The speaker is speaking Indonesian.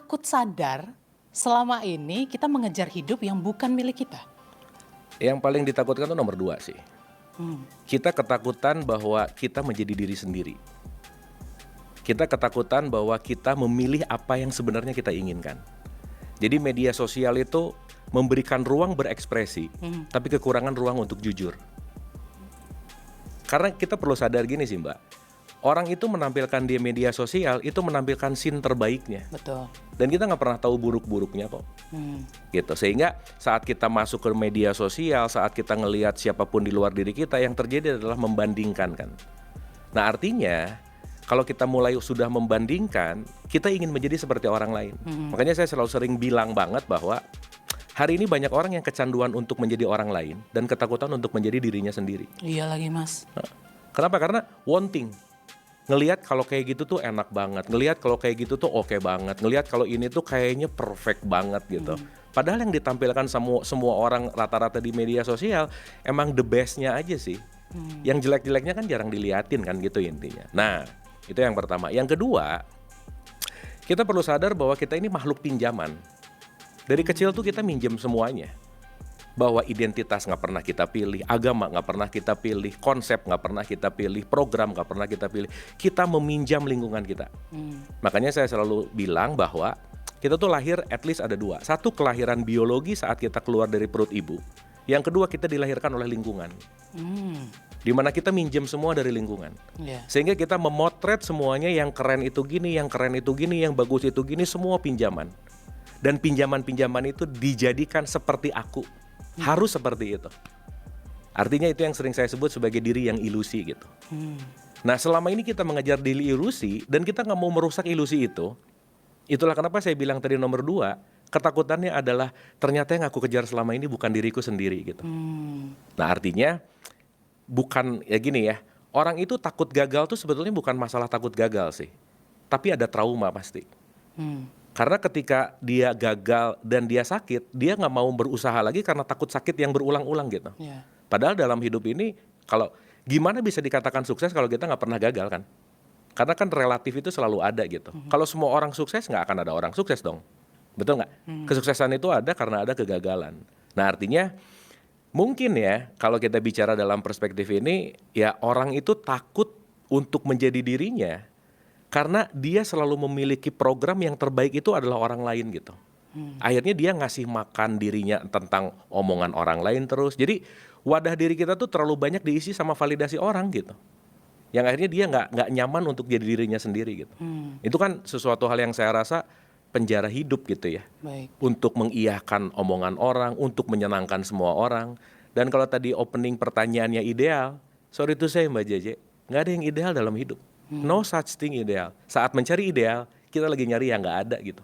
takut sadar selama ini kita mengejar hidup yang bukan milik kita? Yang paling ditakutkan tuh nomor 2 sih. Kita ketakutan bahwa kita menjadi diri sendiri. Kita ketakutan bahwa kita memilih apa yang sebenarnya kita inginkan. Jadi media sosial itu memberikan ruang berekspresi, tapi kekurangan ruang untuk jujur. Karena kita perlu sadar gini sih Mbak, orang itu menampilkan di media sosial itu menampilkan scene terbaiknya. Betul. Dan kita nggak pernah tahu buruk-buruknya kok. Gitu. Sehingga saat kita masuk ke media sosial, saat kita ngelihat siapapun di luar diri kita, yang terjadi adalah membandingkan kan. Nah artinya kalau kita mulai sudah membandingkan, kita ingin menjadi seperti orang lain. Makanya saya selalu sering bilang banget bahwa hari ini banyak orang yang kecanduan untuk menjadi orang lain dan ketakutan untuk menjadi dirinya sendiri. Iya lagi Mas. Kenapa? Karena wanting. Ngelihat kalau kayak gitu tuh enak banget, ngelihat kalau kayak gitu tuh oke banget, ngelihat kalau ini tuh kayaknya perfect banget gitu. Padahal yang ditampilkan semua orang rata-rata di media sosial emang the bestnya aja sih. Yang jelek-jeleknya kan jarang diliatin kan gitu intinya. Nah itu yang pertama. Yang kedua, kita perlu sadar bahwa kita ini makhluk pinjaman. Dari kecil tuh kita minjem semuanya. Bahwa identitas nggak pernah kita pilih, agama nggak pernah kita pilih, konsep nggak pernah kita pilih, program nggak pernah kita pilih. Kita meminjam lingkungan kita. Makanya saya selalu bilang bahwa kita tuh lahir at least ada 2. Satu, kelahiran biologi saat kita keluar dari perut ibu. Yang kedua, kita dilahirkan oleh lingkungan. Dimana kita minjem semua dari lingkungan. Sehingga kita memotret semuanya, yang keren itu gini, yang keren itu gini, yang bagus itu gini, semua pinjaman. Dan pinjaman-pinjaman itu dijadikan seperti aku. Harus seperti itu. Artinya itu yang sering saya sebut sebagai diri yang ilusi gitu. Nah selama ini kita mengejar diri ilusi dan kita nggak mau merusak ilusi itu. Itulah kenapa saya bilang tadi nomor 2, ketakutannya adalah ternyata yang aku kejar selama ini bukan diriku sendiri gitu. Nah artinya bukan ya gini ya, orang itu takut gagal tuh sebetulnya bukan masalah takut gagal sih, tapi ada trauma pasti. Karena ketika dia gagal dan dia sakit, dia nggak mau berusaha lagi karena takut sakit yang berulang-ulang gitu. Padahal dalam hidup ini, kalau gimana bisa dikatakan sukses kalau kita nggak pernah gagal kan? Karena kan relatif itu selalu ada gitu. Kalau semua orang sukses, nggak akan ada orang sukses dong. Betul nggak? Kesuksesan itu ada karena ada kegagalan. Nah artinya mungkin ya kalau kita bicara dalam perspektif ini, ya orang itu takut untuk menjadi dirinya. Karena dia selalu memiliki program yang terbaik itu adalah orang lain gitu. Akhirnya dia ngasih makan dirinya tentang omongan orang lain terus. Jadi wadah diri kita tuh terlalu banyak diisi sama validasi orang gitu. Yang akhirnya dia nggak nyaman untuk jadi dirinya sendiri gitu. Itu kan sesuatu hal yang saya rasa penjara hidup gitu ya. Untuk mengiyahkan omongan orang, untuk menyenangkan semua orang. Dan kalau tadi opening pertanyaannya ideal, sorry to say Mbak Jeje, nggak ada yang ideal dalam hidup. No such thing ideal. Saat mencari ideal, kita lagi nyari yang nggak ada gitu.